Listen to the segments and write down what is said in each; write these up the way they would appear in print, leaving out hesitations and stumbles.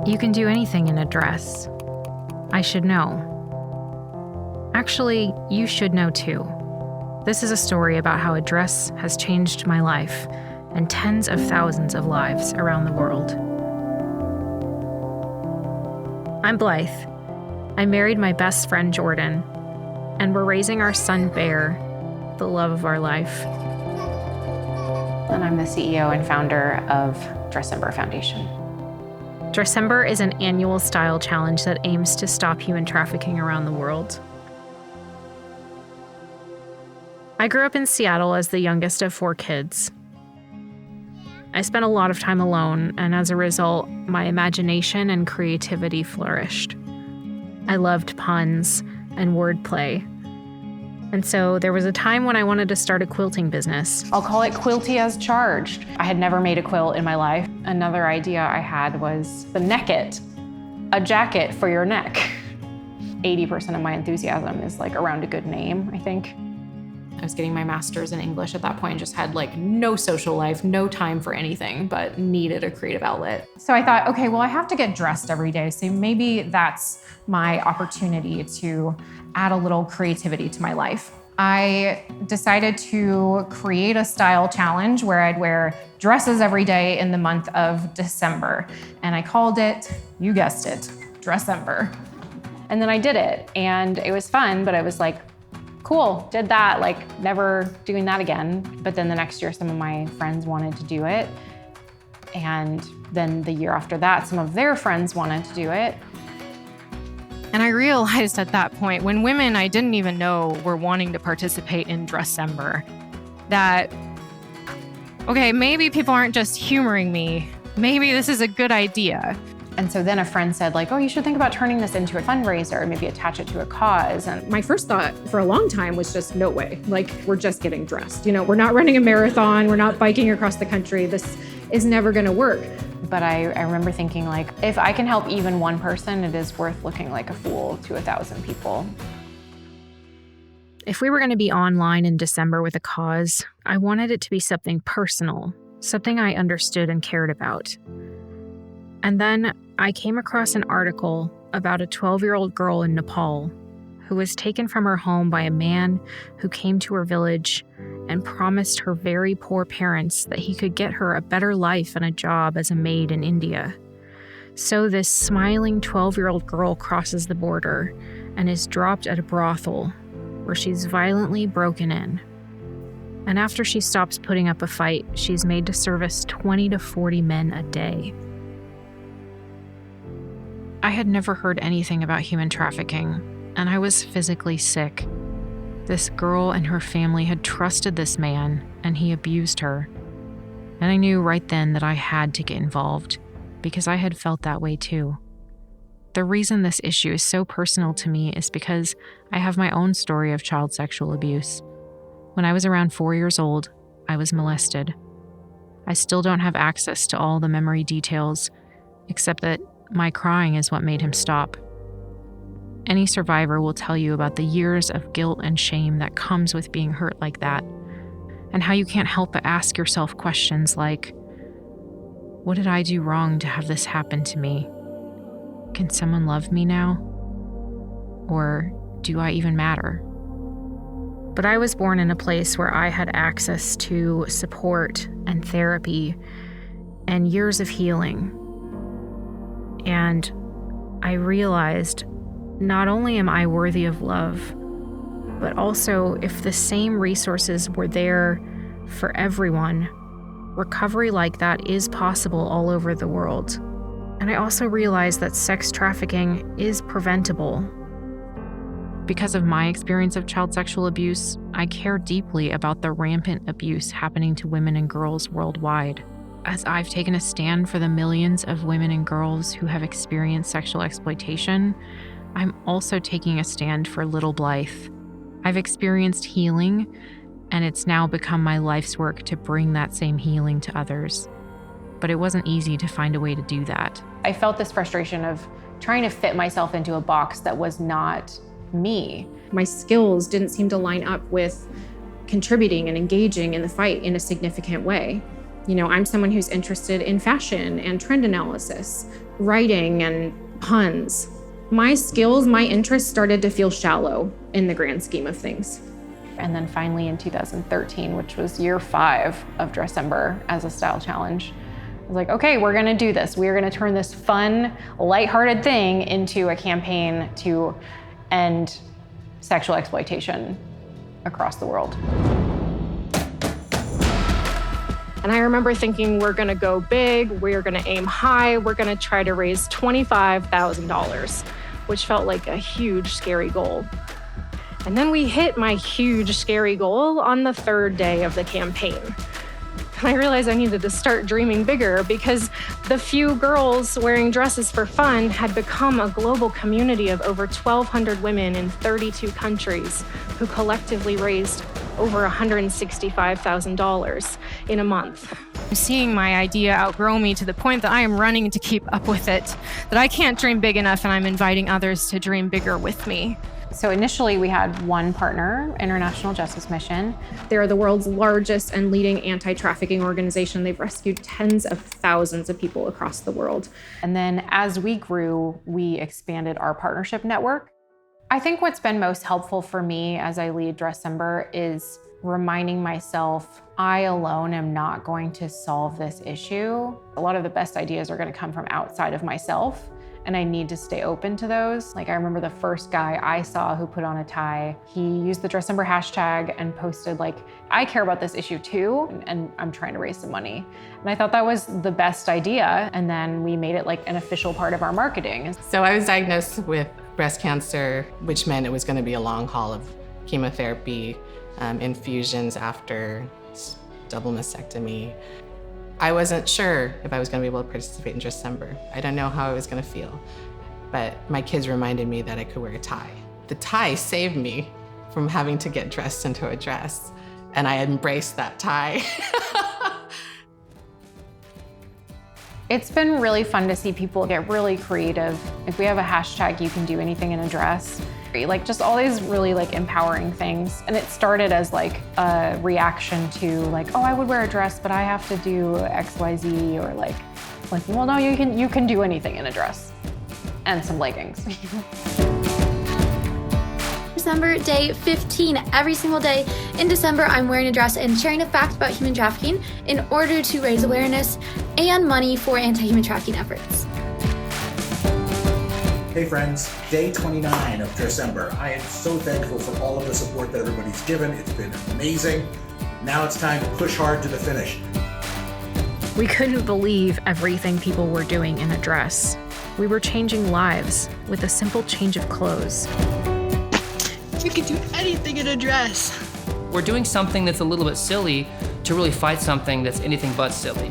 You can do anything in a dress. I should know. Actually, you should know too. This is a story about how a dress has changed my life and tens of thousands of lives around the world. I'm Blythe. I married my best friend Jordan, and we're raising our son Bear, the love of our life. And I'm the CEO and founder of Dressember Foundation. Dressember is an annual style challenge that aims to stop human trafficking around the world. I grew up in Seattle as the youngest of 4 kids. I spent a lot of time alone, and as a result, my imagination and creativity flourished. I loved puns and wordplay. And so there was a time when I wanted to start a quilting business. I'll call it quilty as charged. I had never made a quilt in my life. Another idea I had was the neck-it, a jacket for your neck. 80% of my enthusiasm is around a good name, I think. I was getting my master's in English at that point, just had no social life, no time for anything, but needed a creative outlet. So I thought, okay, well, I have to get dressed every day, so maybe that's my opportunity to add a little creativity to my life. I decided to create a style challenge where I'd wear dresses every day in the month of December. And I called it, you guessed it, Dressember. And then I did it, and it was fun, but I was cool, did that, never doing that again. But then the next year, some of my friends wanted to do it. And then the year after that, some of their friends wanted to do it. And I realized at that point, when women I didn't even know were wanting to participate in Dressember, that, okay, maybe people aren't just humoring me. Maybe this is a good idea. And so then a friend said oh, you should think about turning this into a fundraiser, maybe attach it to a cause. And my first thought for a long time was just, no way. We're just getting dressed. We're not running a marathon. We're not biking across the country. This is never gonna work. But I remember thinking if I can help even one person, it is worth looking like a fool to 1,000 people. If we were going to be online in December with a cause, I wanted it to be something personal, something I understood and cared about. And then I came across an article about a 12-year-old girl in Nepal who was taken from her home by a man who came to her village and promised her very poor parents that he could get her a better life and a job as a maid in India. So this smiling 12-year-old girl crosses the border and is dropped at a brothel where she's violently broken in. And after she stops putting up a fight, she's made to service 20 to 40 men a day. I had never heard anything about human trafficking, and I was physically sick. This girl and her family had trusted this man, and he abused her. And I knew right then that I had to get involved, because I had felt that way too. The reason this issue is so personal to me is because I have my own story of child sexual abuse. When I was around 4 years old, I was molested. I still don't have access to all the memory details, except that my crying is what made him stop. Any survivor will tell you about the years of guilt and shame that comes with being hurt like that, and how you can't help but ask yourself questions like, what did I do wrong to have this happen to me? Can someone love me now? Or do I even matter? But I was born in a place where I had access to support and therapy and years of healing. And I realized not only am I worthy of love, but also if the same resources were there for everyone, recovery like that is possible all over the world. And I also realized that sex trafficking is preventable. Because of my experience of child sexual abuse, I care deeply about the rampant abuse happening to women and girls worldwide. As I've taken a stand for the millions of women and girls who have experienced sexual exploitation, I'm also taking a stand for little Blythe. I've experienced healing, and it's now become my life's work to bring that same healing to others. But it wasn't easy to find a way to do that. I felt this frustration of trying to fit myself into a box that was not me. My skills didn't seem to line up with contributing and engaging in the fight in a significant way. I'm someone who's interested in fashion and trend analysis, writing and puns. My skills, my interests started to feel shallow in the grand scheme of things. And then finally in 2013, which was year 5 of Dressember as a style challenge, I was like, okay, we're gonna do this. We're gonna turn this fun, lighthearted thing into a campaign to end sexual exploitation across the world. And I remember thinking, we're gonna go big, we're gonna aim high, we're gonna try to raise $25,000, which felt like a huge, scary goal. And then we hit my huge, scary goal on the 3rd day of the campaign. And I realized I needed to start dreaming bigger because the few girls wearing dresses for fun had become a global community of over 1,200 women in 32 countries who collectively raised over $165,000 in a month. Seeing my idea outgrow me to the point that I am running to keep up with it, that I can't dream big enough and I'm inviting others to dream bigger with me. So initially we had one partner, International Justice Mission. They're the world's largest and leading anti-trafficking organization. They've rescued tens of thousands of people across the world. And then as we grew, we expanded our partnership network. I think what's been most helpful for me as I lead Dressember is reminding myself I alone am not going to solve this issue. A lot of the best ideas are going to come from outside of myself, and I need to stay open to those. Like I remember the first guy I saw who put on a tie, he used the Dressember hashtag and posted like, I care about this issue too, and I'm trying to raise some money. And I thought that was the best idea. And then we made it like an official part of our marketing. So I was diagnosed with breast cancer, which meant it was gonna be a long haul of chemotherapy, infusions after double mastectomy. I wasn't sure if I was gonna be able to participate in Dressember. I didn't know how I was gonna feel, but my kids reminded me that I could wear a tie. The tie saved me from having to get dressed into a dress, and I embraced that tie. It's been really fun to see people get really creative. If we have a hashtag, you can do anything in a dress. Like just all these really like empowering things. And it started as like a reaction to like, oh, I would wear a dress, but I have to do XYZ, or like, well, no, you can do anything in a dress and some leggings. December day 15. Every single day in December, I'm wearing a dress and sharing a fact about human trafficking in order to raise awareness and money for anti-human trafficking efforts. Hey friends, day 29 of Dressember. I am so thankful for all of the support that everybody's given. It's been amazing. Now it's time to push hard to the finish. We couldn't believe everything people were doing in a dress. We were changing lives with a simple change of clothes. We can do anything in a dress. We're doing something that's a little bit silly to really fight something that's anything but silly.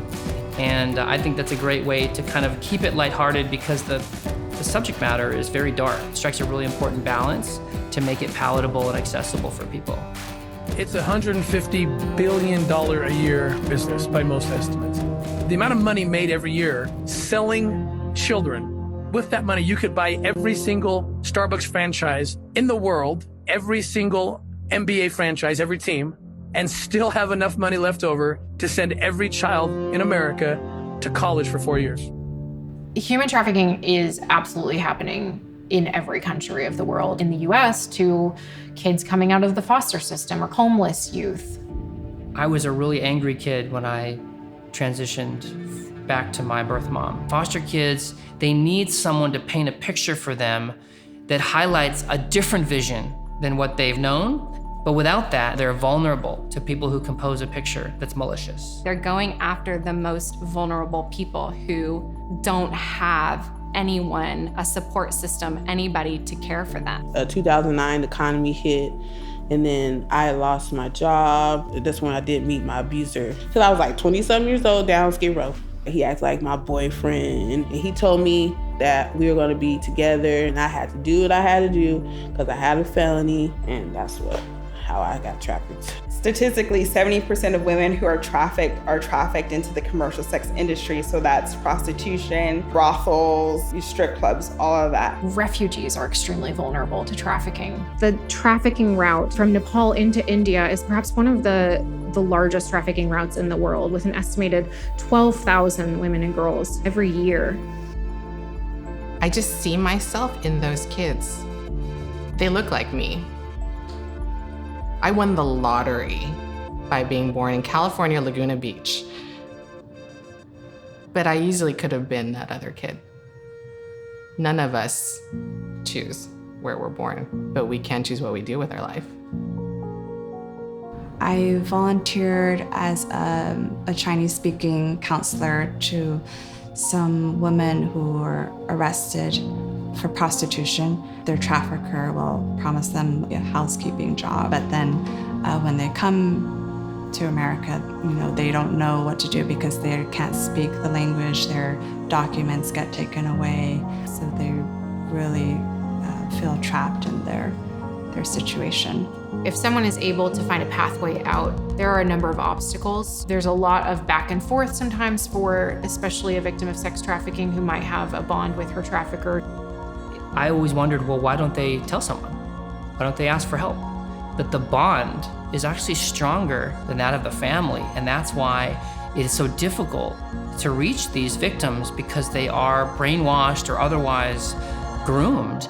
And I think that's a great way to kind of keep it lighthearted, because the subject matter is very dark. It strikes a really important balance to make it palatable and accessible for people. It's a $150 billion a year business by most estimates. The amount of money made every year selling children, with that money you could buy every single Starbucks franchise in the world, every single NBA franchise, every team, and still have enough money left over to send every child in America to college for 4 years. Human trafficking is absolutely happening in every country of the world. In the US, to kids coming out of the foster system or homeless youth. I was a really angry kid when I transitioned back to my birth mom. Foster kids, they need someone to paint a picture for them that highlights a different vision than what they've known. But without that, they're vulnerable to people who compose a picture that's malicious. They're going after the most vulnerable people who don't have anyone, a support system, anybody to care for them. 2009, the economy hit, and then I lost my job. That's when I did meet my abuser. Because I was like 20-something years old down Skid Row. He acted like my boyfriend, and he told me that we were gonna be together, and I had to do what I had to do because I had a felony, and that's how I got trafficked. Statistically, 70% of women who are trafficked into the commercial sex industry. So that's prostitution, brothels, strip clubs, all of that. Refugees are extremely vulnerable to trafficking. The trafficking route from Nepal into India is perhaps one of the largest trafficking routes in the world, with an estimated 12,000 women and girls every year. I just see myself in those kids. They look like me. I won the lottery by being born in California, Laguna Beach. But I easily could have been that other kid. None of us choose where we're born, but we can choose what we do with our life. I volunteered as a Chinese-speaking counselor to some women who were arrested for prostitution. Their trafficker will promise them a housekeeping job, but then when they come to America, they don't know what to do because they can't speak the language. Their documents get taken away, so they really feel trapped in their situation. If someone is able to find a pathway out, there are a number of obstacles. There's a lot of back and forth sometimes for especially a victim of sex trafficking who might have a bond with her trafficker. I always wondered, well, why don't they tell someone? Why don't they ask for help? But the bond is actually stronger than that of the family, and that's why it is so difficult to reach these victims, because they are brainwashed or otherwise groomed.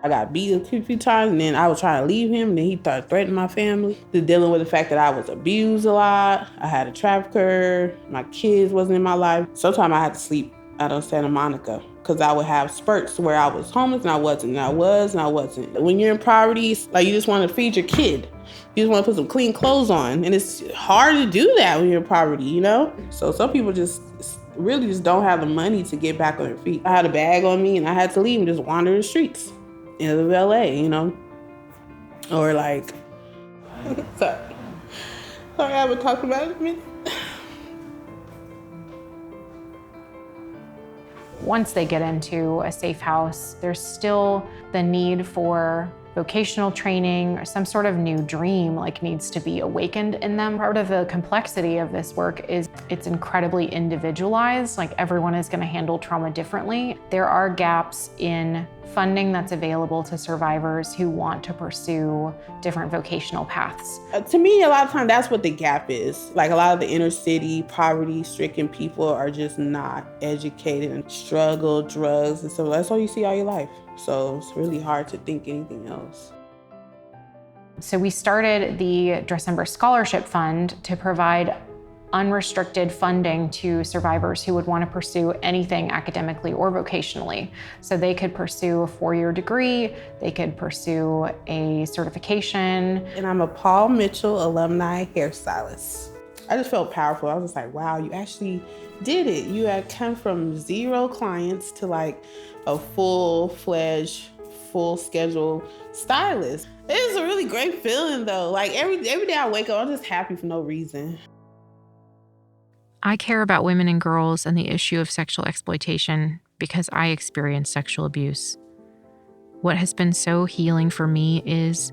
I got beat a few times, and then I was trying to leave him, and then he started threatening my family. Dealing with the fact that I was abused a lot. I had a trafficker. My kids wasn't in my life. Sometimes I had to sleep out of Santa Monica because I would have spurts where I was homeless and I wasn't, and I was and I wasn't. When you're in poverty, like, you just want to feed your kid. You just want to put some clean clothes on, and it's hard to do that when you're in poverty, So some people just really just don't have the money to get back on their feet. I had a bag on me, and I had to leave and just wander the streets in LA, or like, sorry, I haven't talked about it in a minute. Once they get into a safe house, there's still the need for vocational training or some sort of new dream needs to be awakened in them. Part of the complexity of this work is it's incredibly individualized. Everyone is going to handle trauma differently. There are gaps in funding that's available to survivors who want to pursue different vocational paths. To me, a lot of times that's what the gap is. A lot of the inner city poverty-stricken people are just not educated and struggle, drugs, and so that's all you see all your life. So it's really hard to think anything else. So we started the Dressember Scholarship Fund to provide unrestricted funding to survivors who would want to pursue anything academically or vocationally. So they could pursue a 4-year degree, they could pursue a certification. And I'm a Paul Mitchell alumni hairstylist. I just felt powerful. I was just like, wow, you actually did it. You had come from 0 clients to a full-fledged, full-schedule stylist. It was a really great feeling though. Every day I wake up, I'm just happy for no reason. I care about women and girls and the issue of sexual exploitation because I experienced sexual abuse. What has been so healing for me is,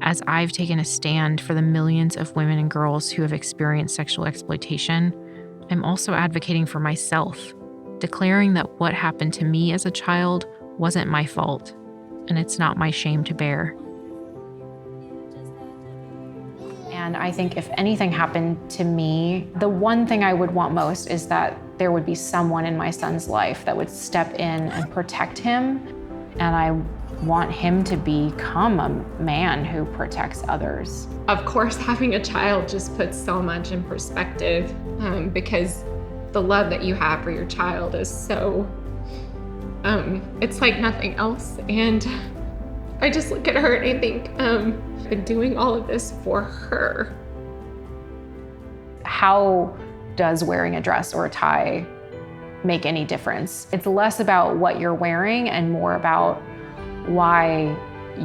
as I've taken a stand for the millions of women and girls who have experienced sexual exploitation, I'm also advocating for myself, declaring that what happened to me as a child wasn't my fault, and it's not my shame to bear. And I think if anything happened to me, the one thing I would want most is that there would be someone in my son's life that would step in and protect him. And I want him to become a man who protects others. Of course, having a child just puts so much in perspective because the love that you have for your child is so, it's like nothing else. And I just look at her and I think, I've been doing all of this for her. How does wearing a dress or a tie make any difference? It's less about what you're wearing and more about why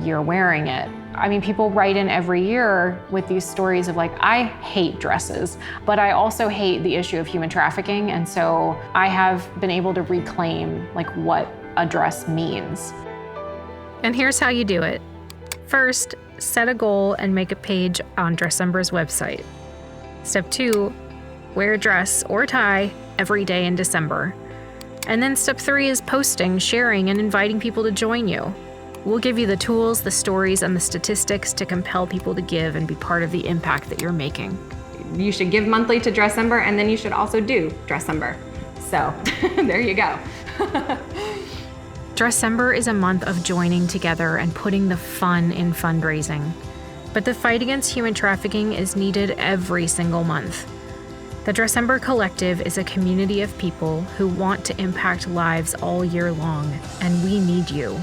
you're wearing it. I mean, people write in every year with these stories of I hate dresses, but I also hate the issue of human trafficking. And so I have been able to reclaim what a dress means. And here's how you do it. First, set a goal and make a page on Dressember's website. Step 2, wear a dress or tie every day in December. And then step 3 is posting, sharing, and inviting people to join you. We'll give you the tools, the stories, and the statistics to compel people to give and be part of the impact that you're making. You should give monthly to Dressember, and then you should also do Dressember. So there you go. Dressember is a month of joining together and putting the fun in fundraising. But the fight against human trafficking is needed every single month. The Dressember Collective is a community of people who want to impact lives all year long, and we need you.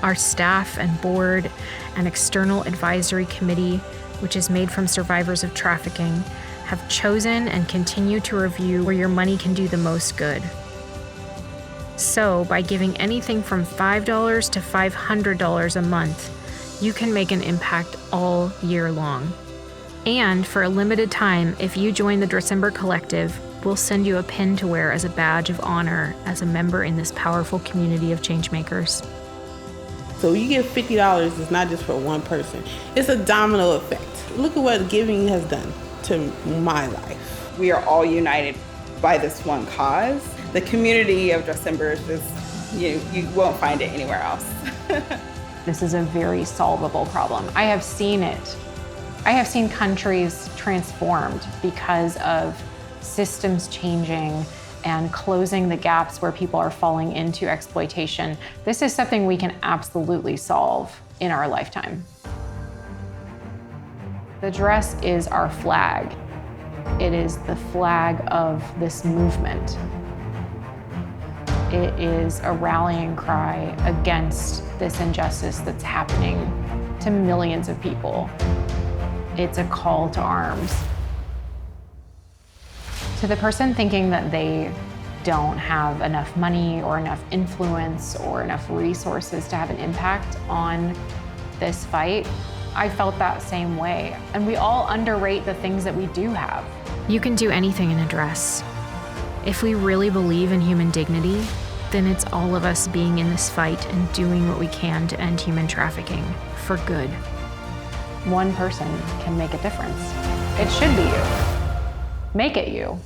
Our staff and board and external advisory committee, which is made from survivors of trafficking, have chosen and continue to review where your money can do the most good. So, by giving anything from $5 to $500 a month, you can make an impact all year long. And for a limited time, if you join the Dressember Collective, we'll send you a pin to wear as a badge of honor as a member in this powerful community of changemakers. So you give $50, it's not just for one person. It's a domino effect. Look at what giving has done to my life. We are all united by this one cause. The community of Dressember is just, you won't find it anywhere else. This is a very solvable problem. I have seen it. I have seen countries transformed because of systems changing and closing the gaps where people are falling into exploitation. This is something we can absolutely solve in our lifetime. The dress is our flag. It is the flag of this movement. It is a rallying cry against this injustice that's happening to millions of people. It's a call to arms. To the person thinking that they don't have enough money or enough influence or enough resources to have an impact on this fight, I felt that same way. And we all underrate the things that we do have. You can do anything in a dress. If we really believe in human dignity, then it's all of us being in this fight and doing what we can to end human trafficking for good. One person can make a difference. It should be you. Make it you.